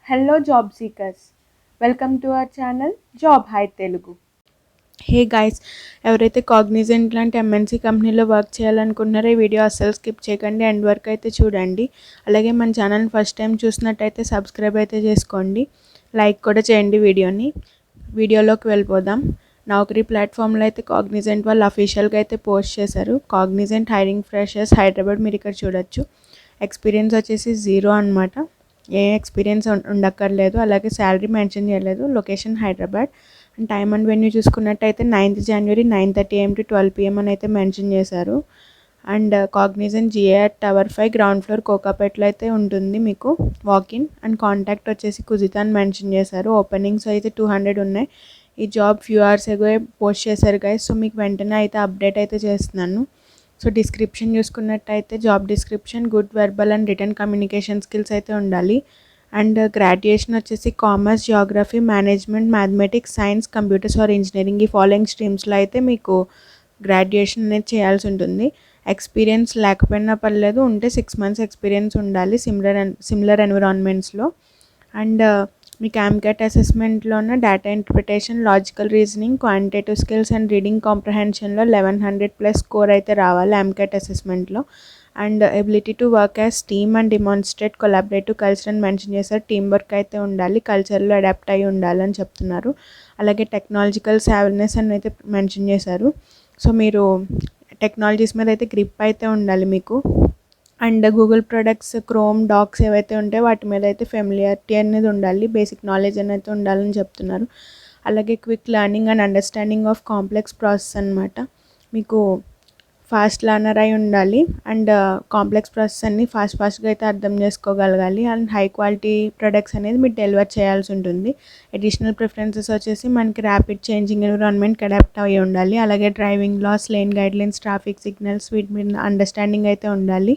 Hello job seekers. Welcome to our channel Job Hi Telugu. Hey guys, ఎవరైతే Cognizant లాంటి MNC కంపెనీలో work చేయాలనుకుంటున్నారో ఈ వీడియో అస్సలు స్కిప్ చేయకండి, ఎండ్ వరకు అయితే చూడండి. అలాగే మన ఛానల్ ఫస్ట్ టైం చూసినట్టయితే సబ్స్క్రైబ్ అయితే చేసుకోండి, లైక్ కూడా చేయండి వీడియోని. వీడియోలోకి వెళ్ళిపోదాం. నౌకరీ ప్లాట్ఫామ్లో అయితే కాగ్నిజెంట్ వాళ్ళు అఫీషియల్గా అయితే పోస్ట్ చేశారు. కాగ్నిజెంట్ హైరింగ్ ఫ్రెషర్స్ హైదరాబాద్, మీరు ఇక్కడ చూడొచ్చు. ఎక్స్పీరియన్స్ వచ్చేసి 0 అనమాట. ఏ ఎక్స్పీరియన్స్ ఉండక్కర్లేదు. అలాగే శాలరీ మెన్షన్ చేయలేదు. Location Hyderabad. And time and venue చూసుకున్నట్టయితే 9th January 9:30 AM to 12 PM అని అయితే మెన్షన్ చేశారు. And Cognizant G A tower 5 ground floor కోకాపేట్లో అయితే ఉంటుంది మీకు వాకిన్. అండ్ కాంటాక్ట్ వచ్చేసి కుజిత అని మెన్షన్ చేశారు. ఓపెనింగ్స్ అయితే 200 ఉన్నాయి. ఈ job few hours ago post చేశారు గైస్. సో మీకు వెంటనే అయితే అప్డేట్ అయితే చేస్తున్నాను. సో డిస్క్రిప్షన్ చూసుకున్నట్టయితే job description good verbal and written communication skills అయితే ఉండాలి. అండ్ గ్రాడ్యుయేషన్ వచ్చేసి commerce, geography, management, mathematics, science, computers or engineering ఈ ఫాలోయింగ్ స్ట్రీమ్స్లో అయితే మీకు గ్రాడ్యుయేషన్ అనేది చేయాల్సి ఉంటుంది. ఎక్స్పీరియన్స్ లేకపోయినా పర్లేదు, ఉంటే 6 months ఎక్స్పీరియన్స్ ఉండాలి సిమిలర్ ఎన్విరాన్మెంట్స్లో. అండ్ మీకు ఆమ్క్యాట్ అసెస్మెంట్లోనే data interpretation, logical reasoning, quantitative skills and reading కాంప్రహెన్షన్లో 1100+ స్కోర్ అయితే రావాలి ఆమ్క్యాట్ అసెస్మెంట్లో. And ability to work as team and demonstrate collaborative culture అని మెన్షన్ చేశారు. టీమ్ వర్క్ అయితే ఉండాలి, కల్చర్లో అడాప్ట్ అయ్యి ఉండాలని చెప్తున్నారు. అలాగే టెక్నాలజికల్ సావెర్నెస్ అని అయితే మెన్షన్ చేశారు. సో మీరు టెక్నాలజీస్ మీద అయితే గ్రిప్ అయితే ఉండాలి మీకు. And Google products, Chrome, docs ఏవైతే ఉంటాయో వాటి మీద అయితే ఫెమిలియారిటీ అనేది ఉండాలి, బేసిక్ నాలెడ్జ్ అనేది ఉండాలని చెప్తున్నారు. అలాగే quick learning and understanding of complex process అనమాట. మీకు ఫాస్ట్ లర్నర్ అయి ఉండాలి. అండ్ కాంప్లెక్స్ ప్రాసెస్ అన్ని ఫాస్ట్గా అయితే అర్థం చేసుకోగలగాలి. అండ్ హై క్వాలిటీ ప్రొడక్ట్స్ అనేది మీరు డెలివర్ చేయాల్సి ఉంటుంది. అడిషనల్ ప్రిఫరెన్సెస్ వచ్చేసి మనకి ర్యాపిడ్ చేంజింగ్ ఎన్విరాన్మెంట్కి అడాప్ట్ అయ్యి ఉండాలి. అలాగే driving laws, lane guidelines, traffic signals వీటి మీద అండర్స్టాండింగ్ అయితే ఉండాలి.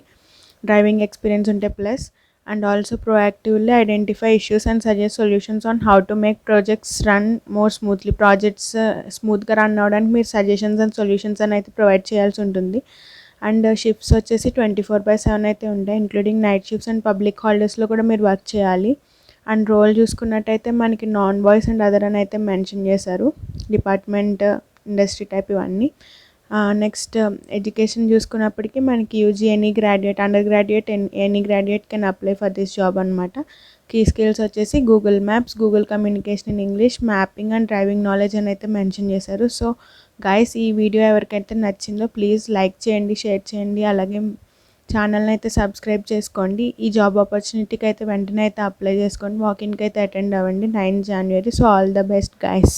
డ్రైవింగ్ ఎక్స్పీరియన్స్ ఉంటే plus. And also proactively identify issues and suggest solutions on how to make projects run more smoothly. Projects స్మూత్గా రన్ అవ్వడానికి మీరు సజెషన్స్ అండ్ సొల్యూషన్స్ అని అయితే ప్రొవైడ్ చేయాల్సి ఉంటుంది. అండ్ షిఫ్ట్స్ వచ్చేసి 24/7 అయితే ఉంటాయి, including night shifts and public హాలిడేస్లో కూడా మీరు వర్క్ చేయాలి. అండ్ రోల్ చూసుకున్నట్టయితే మనకి నాన్ వాయిస్ అండ్ అదర్ అని అయితే మెన్షన్ చేశారు. డిపార్ట్మెంట్, ఇండస్ట్రీ టైప్ ఇవన్నీ. నెక్స్ట్ ఎడ్యుకేషన్ చూసుకున్నప్పటికీ మనకి UG any graduate, under graduate, any graduate can apply for this job అనమాట. కీ స్కిల్స్ వచ్చేసి Google maps, Google communication in English, mapping and driving knowledge అని అయితే mention చేశారు. So guys, ఈ video ఎవరికైతే నచ్చిందో ప్లీజ్ లైక్ చేయండి, షేర్ చేయండి, అలాగే ఛానల్ని అయితే సబ్స్క్రైబ్ చేసుకోండి. ఈ జాబ్ ఆపర్చునిటీకి అయితే వెంటనే అయితే అప్లై చేసుకోండి. వాకిన్కి అయితే అటెండ్ అవ్వండి 9th January. So all the best guys.